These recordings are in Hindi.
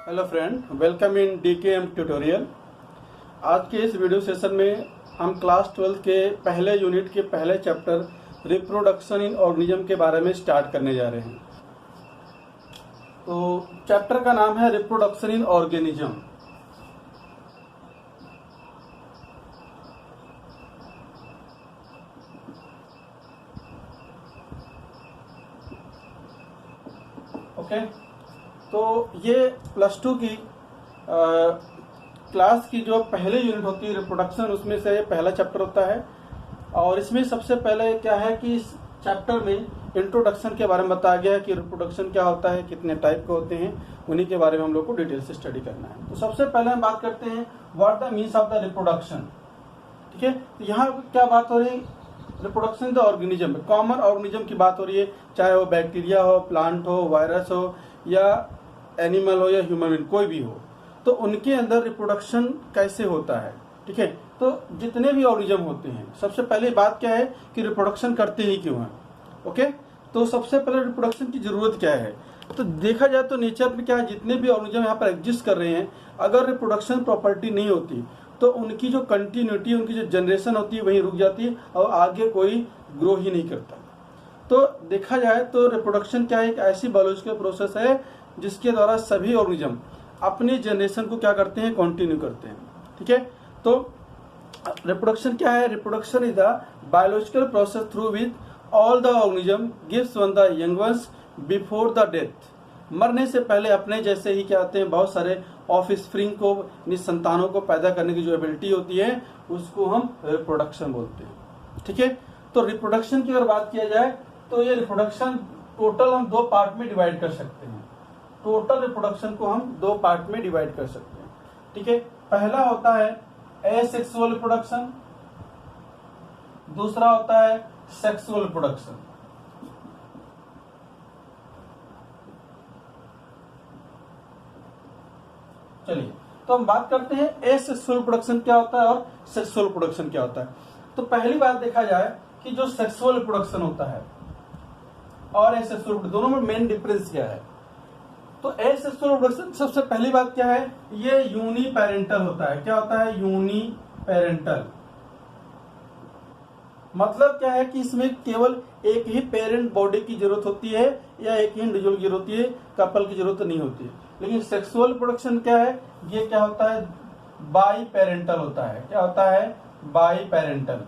Hello friend, welcome in DKM tutorial. आज के इस वीडियो सेशन में हम क्लास 12 के पहले यूनिट के पहले चैप्टर रिप्रोडक्शन इन ऑर्गेनिज्म के बारे में स्टार्ट करने जा रहे हैं। तो चैप्टर का नाम है रिप्रोडक्शन इन ऑर्गेनिज्म। ओके, तो ये प्लस 2 की क्लास की जो पहले यूनिट होती है रिप्रोडक्शन, उसमें से ये पहला चैप्टर होता है। और इसमें सबसे पहले क्या है कि इस चैप्टर में इंट्रोडक्शन के बारे में बताया गया है कि रिप्रोडक्शन क्या होता है, कितने टाइप के होते हैं, उन्हीं के बारे में हम लोग को डिटेल से स्टडी करना है। तो सबसे पहले हम बात करते हैं what the means of the reproduction. ठीक है, तो यहाँ क्या बात हो रही है, reproduction the organism, common organism की बात हो रही है, चाहे वो बैक्टीरिया हो, प्लांट हो, वायरस हो, या एनिमल हो, या ह्यूमन बीइंग, कोई भी हो। तो उनके अंदर रिप्रोडक्शन कैसे होता है। ठीक है, तो जितने भी ऑर्गेनिज्म होते हैं, सबसे पहले बात क्या है कि रिप्रोडक्शन करते ही क्यों हैं। ओके, तो सबसे पहले रिप्रोडक्शन की जरूरत क्या है। तो देखा जाए तो नेचर में क्या है, जितने भी ऑर्गेनिज्म यहाँ पर एग्जिस्ट कर रहे हैं, अगर रिप्रोडक्शन प्रॉपर्टी नहीं होती तो उनकी जो कंटिन्यूटी, उनकी जो जनरेशन होती है वहीं रुक जाती है और आगे कोई ग्रो ही नहीं करता। तो देखा जाए तो रिप्रोडक्शन क्या है, एक ऐसी बायोलॉजिकल प्रोसेस है जिसके द्वारा सभी ऑर्गेनिज्म अपनी जनरेशन को क्या करते हैं, कंटिन्यू करते हैं। ठीक है, तो रिप्रोडक्शन क्या है, reproduction is the biological process through which all the organism gives one the young ones before the death. मरने से पहले अपने जैसे ही क्या आते हैं, बहुत सारे ऑफ स्प्रिंग को, संतानों को पैदा करने की जो एबिलिटी होती है उसको हम रिप्रोडक्शन बोलते हैं। ठीक है, तो रिप्रोडक्शन की अगर बात किया जाए तो ये रिप्रोडक्शन टोटल हम दो पार्ट में डिवाइड कर सकते हैं। टोटल रिप्रोडक्शन को हम दो पार्ट में डिवाइड कर सकते हैं। ठीक है, पहला होता है एसेक्सुअल रिप्रोडक्शन, दूसरा होता है सेक्सुअल रिप्रोडक्शन। चलिए, तो हम बात करते हैं एसेक्सुअल रिप्रोडक्शन क्या होता है और सेक्सुअल रिप्रोडक्शन क्या होता है। तो पहली बात देखा जाए कि जो सेक्सुअल रिप्रोडक्शन होता है और एसेक्सुअल, दोनों में मेन डिफरेंस क्या है। तो एसेक्सुअल रिप्रोडक्शन सबसे पहली बात क्या है, ये यूनिपेरेंटल होता है। क्या होता है, यूनिपेरेंटल। मतलब क्या है कि इसमें केवल एक ही पेरेंट बॉडी की जरूरत होती है या एक ही इंडिविजुअल की जरूरत होती है, कपल की जरूरत नहीं होती है। लेकिन सेक्सुअल रिप्रोडक्शन क्या है, ये क्या होता है, बाई पेरेंटल होता है। क्या होता है, बाई पेरेंटल।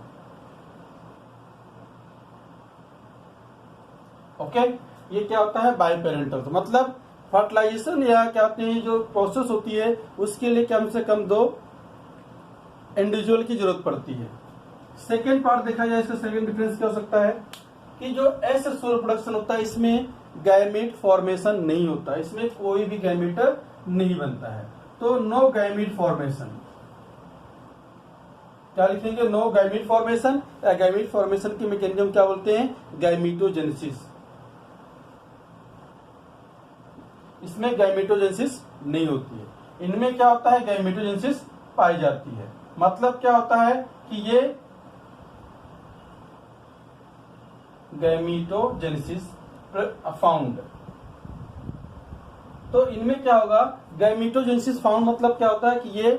ओके, ये क्या होता है, बाई पेरेंटल। तो मतलब फर्टिलाइजेशन या क्या होते हैं जो प्रोसेस होती है उसके लिए कम से कम दो इंडिविजुअल की जरूरत पड़ती है। सेकेंड पार्ट देखा जाए, इसका सेकेंड डिफरेंस क्या हो सकता है कि जो एसेक्सुअल रिप्रोडक्शन होता है इसमें गैमीट फॉर्मेशन नहीं होता, इसमें कोई भी गैमीट नहीं बनता है। तो नो गैमीट फॉर्मेशन। क्या लिखेंगे, नो गैमीट फॉर्मेशन, या गैमीट फॉर्मेशन की मैकेनिज्म क्या बोलते हैं, गैमीटोजेनेसिस। इसमें गैमीटोजेनेसिस नहीं होती है। इनमें क्या होता है, गैमीटोजेनेसिस पाई जाती है। मतलब क्या होता है कि ये गैमीटोजेनेसिस फाउंड। तो इनमें क्या होगा, गैमीटोजेनेसिस फाउंड मतलब क्या होता है कि ये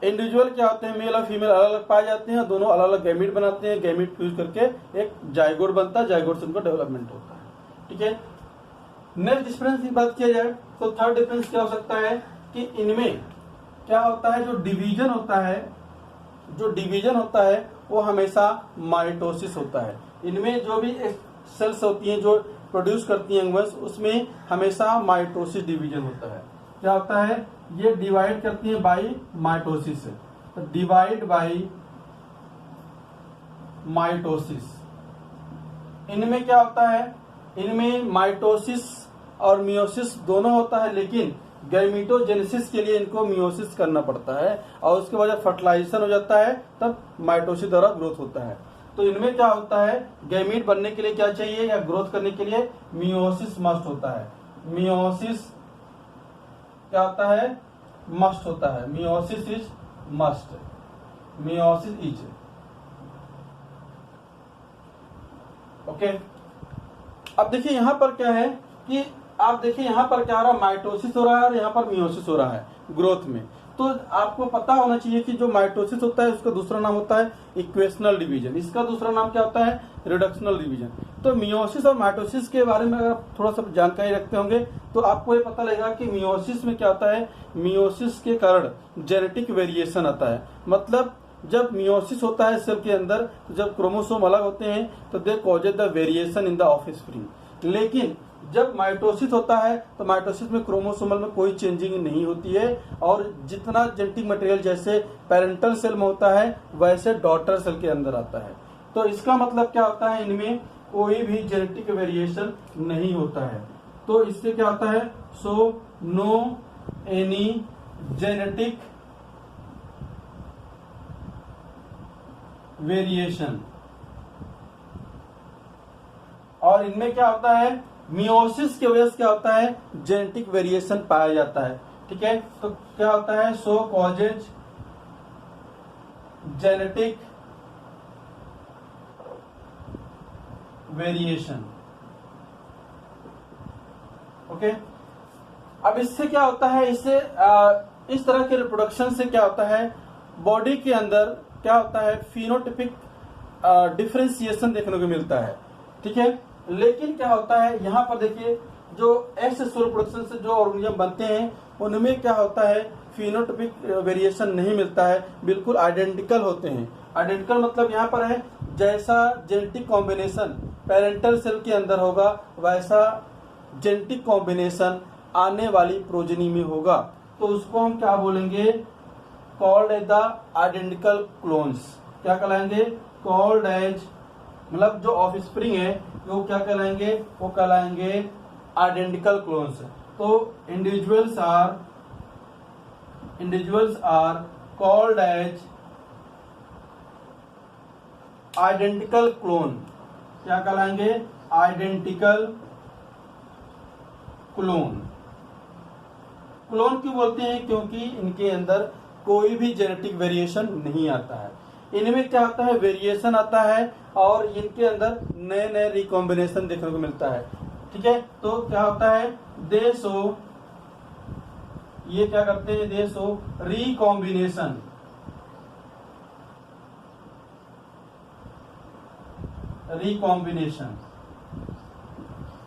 इंडिविजुअल क्या होते हैं, मेल और फीमेल अलग अलग पाए जाते हैं, दोनों अलग अलग गैमीट बनाते हैं, गैमीट फ्यूज करके एक जाइगोट बनता है, जाइगोट से उनका डेवलपमेंट होता है। ठीक है, नेक्स्ट डिफरेंस की बात किया जाए तो थर्ड डिफरेंस क्या हो सकता है कि इनमें क्या होता है, जो डिवीजन होता है, जो डिवीजन होता है वो हमेशा माइटोसिस होता है। इनमें जो भी सेल्स होती हैं जो प्रोड्यूस करती हैं यंग, उसमें हमेशा माइटोसिस डिवीजन होता है। क्या होता है, ये डिवाइड करती है बाई माइटोसिस। तो डिवाइड बाई माइटोसिस। इनमें क्या होता है, इनमें माइटोसिस और मियोसिस दोनों होता है, लेकिन गैमीटोजेनेसिस के लिए इनको मियोसिस करना पड़ता है और उसके बाद जब फर्टिलाइजेशन हो जाता है तब माइटोसिस द्वारा ग्रोथ होता है। तो इनमें क्या होता है, गैमीट बनने के लिए क्या चाहिए या ग्रोथ करने के लिए मियोसिस मस्ट होता है। मियोसिस क्या होता है, मस्ट होता है। Meiosis is must, meiosis is. Okay, अब देखिए यहां पर क्या है कि आप देखिए यहाँ पर क्या हो रहा है, माइटोसिस हो रहा है और यहाँ पर मियोसिस हो रहा है ग्रोथ में। तो आपको पता होना चाहिए कि जो माइटोसिस होता है उसका दूसरा नाम होता है इक्वेशनल डिवीजन, इसका दूसरा नाम क्या होता है, रिडक्शनल डिवीजन। तो मियोसिस और माइटोसिस के बारे में अगर आप थोड़ा सा जानकारी रखते होंगे तो आपको ये पता लगेगा कि मियोसिस में क्या होता है, मियोसिस के कारण जेनेटिक वेरिएशन आता है। मतलब जब मियोसिस होता है सेल के अंदर, तो जब क्रोमोसोम अलग होते हैं तो they causes the variation in the offspring. लेकिन जब माइटोसिस होता है तो माइटोसिस में क्रोमोसोमल में कोई चेंजिंग नहीं होती है, और जितना जेनेटिक मटेरियल जैसे पेरेंटल सेल में होता है वैसे डॉटर सेल के अंदर आता है। तो इसका मतलब क्या होता है, इनमें कोई भी जेनेटिक वेरिएशन नहीं होता है। तो इससे क्या होता है, so no any genetic variation. और इनमें क्या होता है, मियोसिस की वजह से क्या होता है, जेनेटिक वेरिएशन पाया जाता है। ठीक है, तो क्या होता है, सो कॉजेज जेनेटिक वेरिएशन। ओके, अब इससे क्या होता है, इससे इस तरह के रिप्रोडक्शन से क्या होता है, बॉडी के अंदर क्या होता है, फिनोटिपिक डिफरेंशिएशन देखने को मिलता है। ठीक है, लेकिन क्या होता है यहाँ पर देखिए, जो एक्स सेक्सुअल प्रोडक्शन से जो ऑर्गेनिज्म बनते हैं उनमें क्या होता है, फिनोटिपिक वेरिएशन नहीं मिलता है, बिल्कुल आइडेंटिकल होते हैं। आइडेंटिकल मतलब यहाँ पर है जैसा जेनेटिक कॉम्बिनेशन पेरेंटल सेल के अंदर होगा वैसा जेनेटिक कॉम्बिनेशन आने वाली प्रोजेनी में होगा। तो उसको हम क्या बोलेंगे, called as the identical clones. क्या कहलाएंगे, कॉल्ड एज, मतलब जो ऑफस्प्रिंग है वो क्या कहलाएंगे, वो कहलाएंगे आइडेंटिकल क्लोन्स। तो individuals are called as identical clone. क्या कहलाएंगे, आइडेंटिकल क्लोन। क्लोन क्यों बोलते हैं, क्योंकि इनके अंदर कोई भी जेनेटिक वेरिएशन नहीं आता है। इनमें क्या होता है, वेरिएशन आता है और इनके अंदर नए नए रिकॉम्बिनेशन देखने को मिलता है। ठीक है, तो क्या होता है, दे शो, ये क्या करते हैं, दे शो रिकॉम्बिनेशन।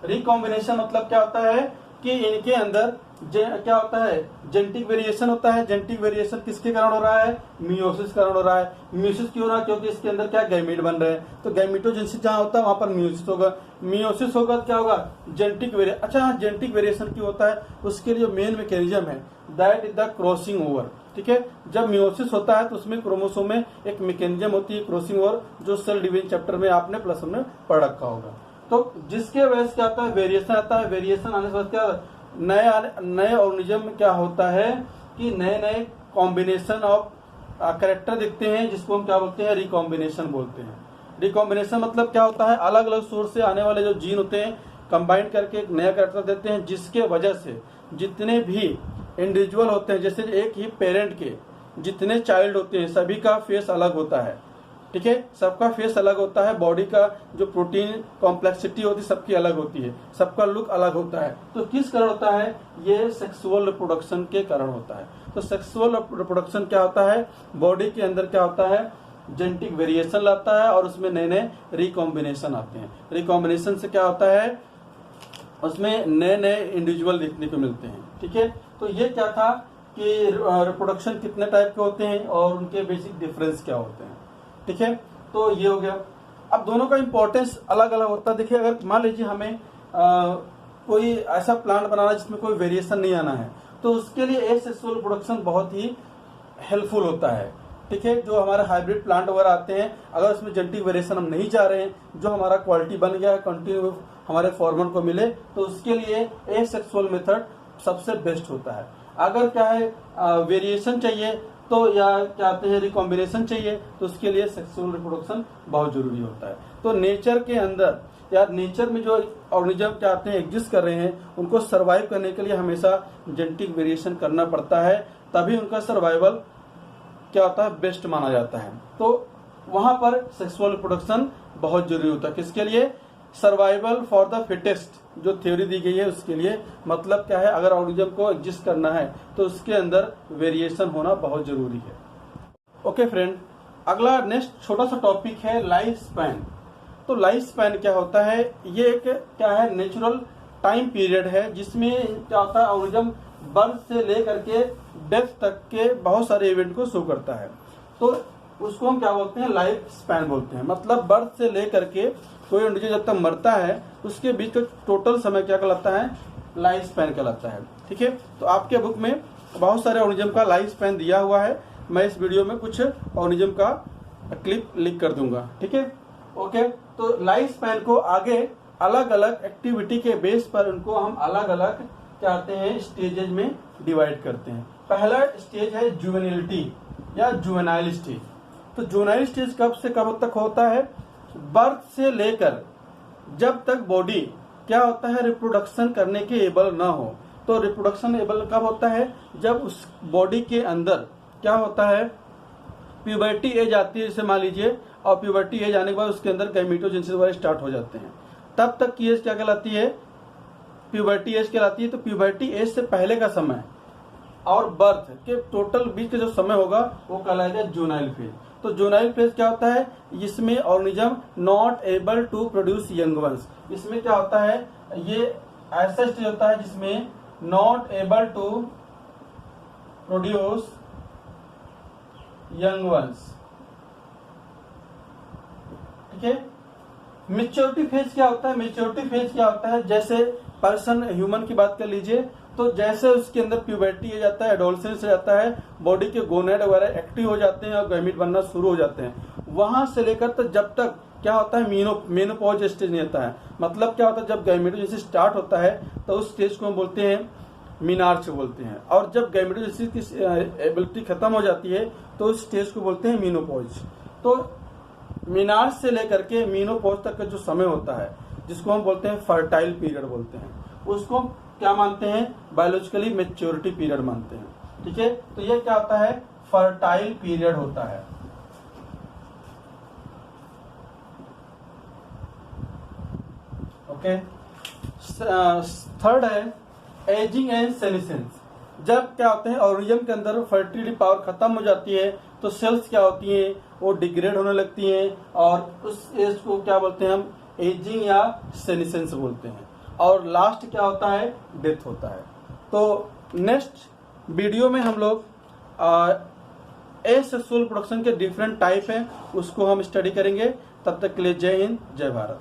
रिकॉम्बिनेशन मतलब क्या होता है कि इनके अंदर क्या होता है, जेनेटिक वेरिएशन होता है। जेनेटिक वेरिएशन किसके कारण हो रहा है, मियोसिस कारण हो रहा है। मियोसिस क्यों हो रहा है, क्योंकि इसके अंदर क्या गैमीट बन रहे हैं। तो गैमीटोजेनेसिस जहां होता है वहां पर मियोसिस होगा। मियोसिस होगा क्या होगा, जेनेटिक वेरिएशन। अच्छा हाँ, जेनेटिक वेरिएशन क्यों होता है, उसके लिए मेन मैकेनिज्म है that is the crossing over. ठीक है, जब मियोसिस होता है तो उसमें क्रोमोसोम में एक मैकेनिज्म होती है क्रॉसिंग ओवर, जो सेल डिवीजन चैप्टर में आपने प्लस में पढ़ रखा होगा। तो जिसके वजह से क्या आता है, वेरिएशन आता है। वेरिएशन आने से क्या, नए ऑर्गेनिज्म में क्या होता है कि नए नए कॉम्बिनेशन ऑफ कैरेक्टर दिखते हैं, जिसको हम क्या बोलते हैं, रिकॉम्बिनेशन बोलते हैं। रिकॉम्बिनेशन मतलब क्या होता है, अलग अलग सोर्स से आने वाले जो जीन होते हैं कंबाइन करके एक नया कैरेक्टर देते हैं, जिसके वजह से जितने भी इंडिविजुअल होते हैं, जैसे एक ही पेरेंट के जितने चाइल्ड होते हैं सभी का फेस अलग होता है। ठीक है, सबका फेस अलग होता है, बॉडी का जो प्रोटीन कॉम्प्लेक्सिटी होती है सबकी अलग होती है, सबका लुक अलग होता है। तो किस कारण होता है, ये सेक्सुअल रिप्रोडक्शन के कारण होता है। तो सेक्सुअल रिप्रोडक्शन क्या होता है, बॉडी के अंदर क्या होता है, जेनेटिक वेरिएशन लाता है और उसमें नए नए रिकॉम्बिनेशन आते हैं। रिकॉम्बिनेशन से क्या होता है, उसमें नए नए इंडिविजुअल देखने को मिलते हैं। ठीक है, तो ये क्या था कि रिप्रोडक्शन कितने टाइप के होते हैं और उनके बेसिक डिफरेंस क्या होते हैं। ठीक है, तो ये हो गया। अब दोनों का इंपॉर्टेंस अलग अलग होता है। देखिए, अगर मान लीजिए हमें कोई ऐसा प्लांट बनाना है जिसमें कोई वेरिएशन नहीं आना है, तो उसके लिए एसेक्सुअल रिप्रोडक्शन बहुत ही हेल्पफुल होता है। ठीक है, जो हमारे हाइब्रिड प्लांट वगैरह आते हैं, अगर उसमें जेनेटिक वेरिएशन हम नहीं चाह रहे हैं, जो हमारा क्वालिटी बन गया है कंटिन्यू हमारे फार्मर को मिले, तो उसके लिए एसेक्सुअल मेथड सबसे बेस्ट होता है। अगर क्या है वेरिएशन चाहिए तो या क्या कहते हैं रिकॉम्बिनेशन चाहिए, तो उसके लिए सेक्सुअल रिप्रोडक्शन बहुत जरूरी होता है। तो नेचर के अंदर या नेचर में जो ऑर्गेनिज्म चाहते हैं एग्जिस्ट कर रहे हैं, उनको सर्वाइव करने के लिए हमेशा जेनेटिक वेरिएशन करना पड़ता है, तभी उनका सर्वाइवल क्या होता है, बेस्ट माना जाता है। तो वहां पर सेक्सुअल रिप्रोडक्शन बहुत जरूरी होता है। किसके लिए, सर्वाइवल फॉर द फिटेस्ट जो थ्योरी दी गई है उसके लिए, मतलब क्या है, अगर ऑर्गेनिज्म को एग्जिस्ट करना है तो उसके अंदर वेरिएशन होना बहुत जरूरी है। ओके फ्रेंड, अगला नेक्स्ट छोटा सा टॉपिक है लाइफ स्पैन। तो लाइफ स्पैन क्या होता है, ये एक क्या है नेचुरल टाइम पीरियड है जिसमें क्या होता है ऑर्गेनिज्म बर्थ से लेकर के डेथ तक के बहुत सारे इवेंट को शो करता है। तो उसको हम क्या बोलते हैं, लाइफ स्पैन बोलते हैं। मतलब बर्थ से लेकर के कोई इंडिविजुअल जब तक मरता है उसके बीच का टोटल समय क्या कहलाता है, लाइफ स्पैन कहलाता है। ठीक है, तो आपके बुक में बहुत सारे ऑर्गेनिज्म का लाइफ स्पैन दिया हुआ है। मैं इस वीडियो में कुछ ऑर्गेनिज्म का क्लिप लिख कर दूंगा। ठीक है, ओके। तो लाइफ स्पैन को आगे अलग अलग एक्टिविटी के बेस पर उनको हम अलग अलग क्या कहते हैं स्टेजेज में डिवाइड करते हैं। पहला स्टेज है जुवेनिलिटी या जुवेनाइल स्टेज। तो जुवेनाइल स्टेज कब से कब तक होता है, बर्थ से लेकर जब तक बॉडी क्या होता है रिप्रोडक्शन करने के एबल ना हो। तो रिप्रोडक्शन एबल कब होता है, जब उस बॉडी के अंदर क्या होता है प्यूबर्टी एज आती है, जैसे मान लीजिए, और प्यूबर्टी एज आने के बाद उसके अंदर गैमेटोजेनेसिस वगैरह स्टार्ट हो जाते हैं। तब तक की एज क्या कहलाती है, प्यूबर्टी एज कहलाती है। तो प्यूबर्टी एज से पहले का समय और बर्थ के टोटल बीच का जो समय होगा वो कहलाएगा जुवेनाइल फेज। तो जुवेनाइल फेज क्या होता है, इसमें organism not able to produce young ones. इसमें क्या होता है, ये ऐसा स्टेज होता है जिसमें not able to produce young ones. ठीक है, मेच्योरिटी फेज क्या होता है, मेच्योरिटी फेज क्या होता है, जैसे पर्सन ह्यूमन की बात कर लीजिए, तो जैसे उसके अंदर प्यूबर्टी आ जाता है, एडोलसेंस आ जाता है, बॉडी के गोनेड वगैरह एक्टिव हो जाते हैं और गैमीट बनना शुरू हो जाते हैं, वहां से लेकर तो जब तक क्या होता है मेनोपॉज स्टेज नहीं आता है। मतलब क्या होता है, जब गैमेटोजेनेसिस स्टार्ट होता है तो उस स्टेज को हम बोलते हैं मीनार्च बोलते हैं, और जब गैमेटोजेनेसिस की एबिलिटी खत्म हो जाती है तो उस स्टेज को बोलते हैं मीनोपॉज। तो मीनार्च से लेकर के मीनोपॉज तक का जो समय होता है जिसको हम बोलते हैं फर्टाइल पीरियड बोलते हैं, उसको क्या मानते हैं, बायोलॉजिकली मेच्योरिटी पीरियड मानते हैं। ठीक है, तो ये क्या होता है, फर्टाइल पीरियड होता है। ओके, थर्ड है एजिंग एंड सेनेसेंस। जब क्या होते हैं ऑर्गेनिज्म के अंदर फर्टिलिटी पावर खत्म हो जाती है तो सेल्स क्या होती हैं, वो डिग्रेड होने लगती हैं और उस एज को क्या बोलते हैं हम, एजिंग या सेनेसेंस बोलते हैं। और लास्ट क्या होता है, डेथ होता है। तो नेक्स्ट वीडियो में हम लोग एसेक्सुअल प्रोडक्शन के डिफरेंट टाइप हैं उसको हम स्टडी करेंगे। तब तक के लिए जय हिंद, जय भारत।